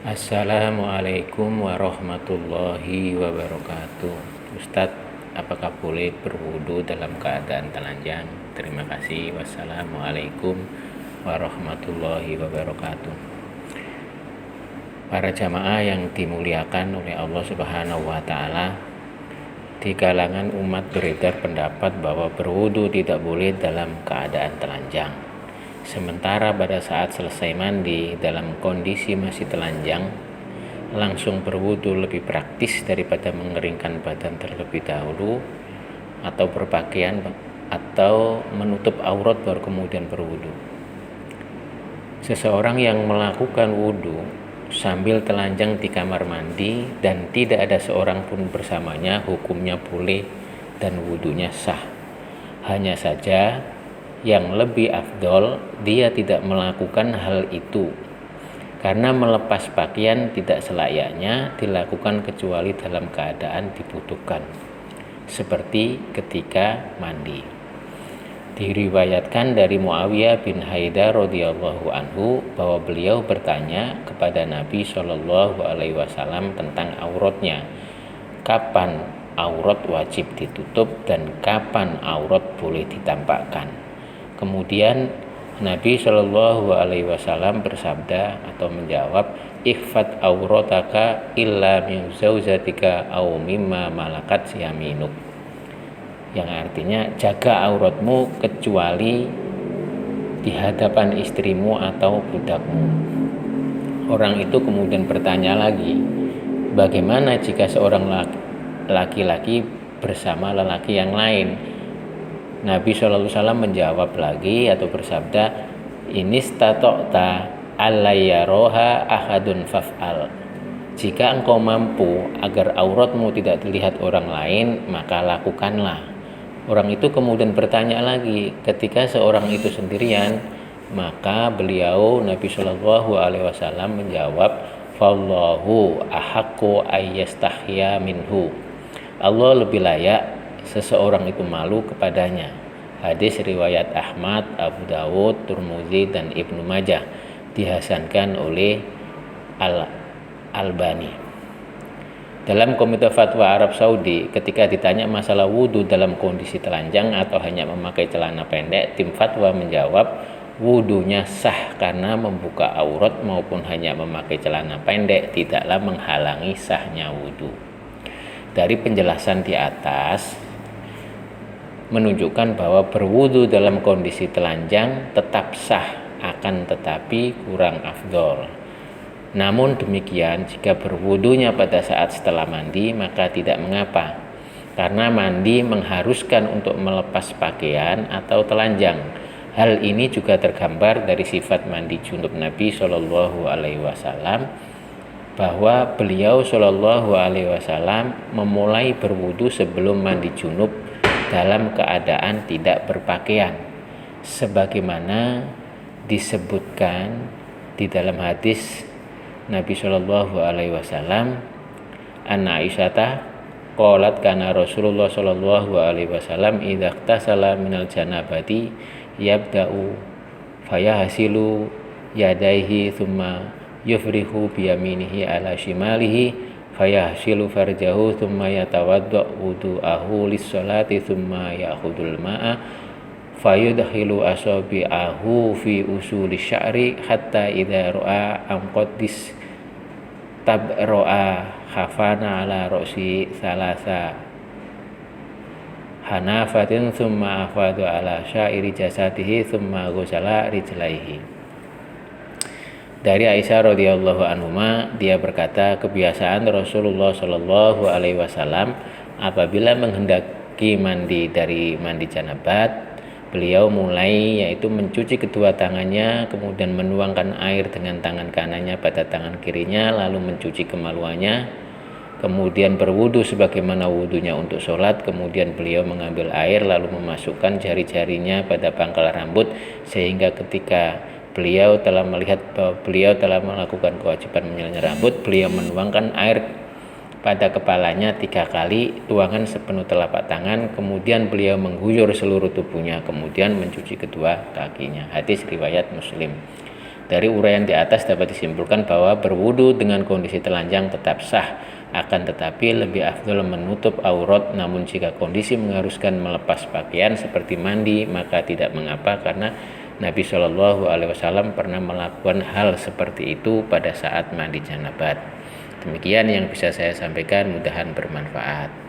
Assalamualaikum warahmatullahi wabarakatuh. Ustadz, apakah boleh berwudu dalam keadaan telanjang? Terima kasih. Wassalamualaikum warahmatullahi wabarakatuh. Para jamaah yang dimuliakan oleh Allah Subhanahu wa Ta'ala, di kalangan umat beredar pendapat bahwa berwudu tidak boleh dalam keadaan telanjang. Sementara pada saat selesai mandi dalam kondisi masih telanjang, langsung berwudu lebih praktis daripada mengeringkan badan terlebih dahulu atau berpakaian atau menutup aurat baru kemudian berwudu. Seseorang yang melakukan wudu sambil telanjang di kamar mandi dan tidak ada seorang pun bersamanya, hukumnya boleh dan wudunya sah. Hanya saja yang lebih afdol dia tidak melakukan hal itu, karena melepas pakaian tidak selayaknya dilakukan kecuali dalam keadaan dibutuhkan, seperti ketika mandi. Diriwayatkan dari Muawiyah bin Haidar radhiyallahu anhu bahwa beliau bertanya kepada Nabi Shallallahu alaihi wasallam tentang auratnya, kapan aurat wajib ditutup dan kapan aurat boleh ditampakkan. Kemudian Nabi Shallallahu alaihi wasallam bersabda atau menjawab, "Ikhfat aurataka illa min zaujatika aw mimma malakat yaminuk." Yang artinya, jaga auratmu kecuali di hadapan istrimu atau budakmu. Orang itu kemudian bertanya lagi, bagaimana jika seorang laki-laki bersama lelaki yang lain? Nabi SAW menjawab lagi atau bersabda, "Ini statokta alayaroha ahadun faf'al." Jika engkau mampu agar auratmu tidak dilihat orang lain, maka lakukanlah. Orang itu kemudian bertanya lagi, ketika seorang itu sendirian, maka beliau Nabi Shallallahu alaihi wasallam menjawab, "Fallahu ahaqqu ayyastahya minhu." Allah lebih layak seseorang itu malu kepadanya. Hadis riwayat Ahmad, Abu Dawud, Tirmidzi dan Ibnu Majah, dihasankan oleh Al-Albani. Dalam Komite Fatwa Arab Saudi, ketika ditanya masalah wudu dalam kondisi telanjang atau hanya memakai celana pendek, tim fatwa menjawab, wudunya sah karena membuka aurat maupun hanya memakai celana pendek tidaklah menghalangi sahnya wudu. Dari penjelasan di atas menunjukkan bahwa berwudu dalam kondisi telanjang tetap sah, akan tetapi kurang afdol. Namun demikian, jika berwudunya pada saat setelah mandi, maka tidak mengapa, karena mandi mengharuskan untuk melepas pakaian atau telanjang. Hal ini juga tergambar dari sifat mandi junub Nabi Shallallahu alaihi wasallam, bahwa beliau Shallallahu alaihi wasallam memulai berwudu sebelum mandi junub dalam keadaan tidak berpakaian, sebagaimana disebutkan di dalam hadis Nabi Shallallahu alaihi wasallam, an Aisyata qalat kana Rasulullah Shallallahu alaihi wasallam idza ightasala minal janabati yabda'u fayahsilu yadaihi thumma yufrihu biyaminihi ala shimalihi fayahsilu farjahu thumma yatawadda wudu'ahu lis-sholati thumma ya'khudul ma'a fayudkhilu asabi'ahu fi usuli sya'ri hatta idza ra'a amqaddis tabro'a khafana ala ra'si salasa hanafatin thumma afadu ala sya'iri jasadihi thumma ghusala rijlaihi. Dari Aisyah radhiyallahu anhuma, dia berkata, kebiasaan Rasulullah Shallallahu alaihi wasallam apabila menghendaki mandi dari mandi janabat, beliau mulai yaitu mencuci kedua tangannya, kemudian menuangkan air dengan tangan kanannya pada tangan kirinya, lalu mencuci kemaluannya, kemudian berwudu sebagaimana wudunya untuk sholat, kemudian beliau mengambil air lalu memasukkan jari-jarinya pada pangkal rambut, sehingga ketika beliau telah melihat bahwa beliau telah melakukan kewajiban menyelanya rambut, beliau menuangkan air pada kepalanya 3 kali, tuangan sepenuh telapak tangan, kemudian beliau mengguyur seluruh tubuhnya, kemudian mencuci kedua kakinya. Hadis riwayat Muslim. Dari uraian di atas dapat disimpulkan bahwa berwudu dengan kondisi telanjang tetap sah, akan tetapi lebih afdol menutup aurat. Namun jika kondisi mengharuskan melepas pakaian seperti mandi, maka tidak mengapa, karena Nabi Shallallahu Alaihi Wasallam pernah melakukan hal seperti itu pada saat mandi janabat. Demikian yang bisa saya sampaikan, mudahan bermanfaat.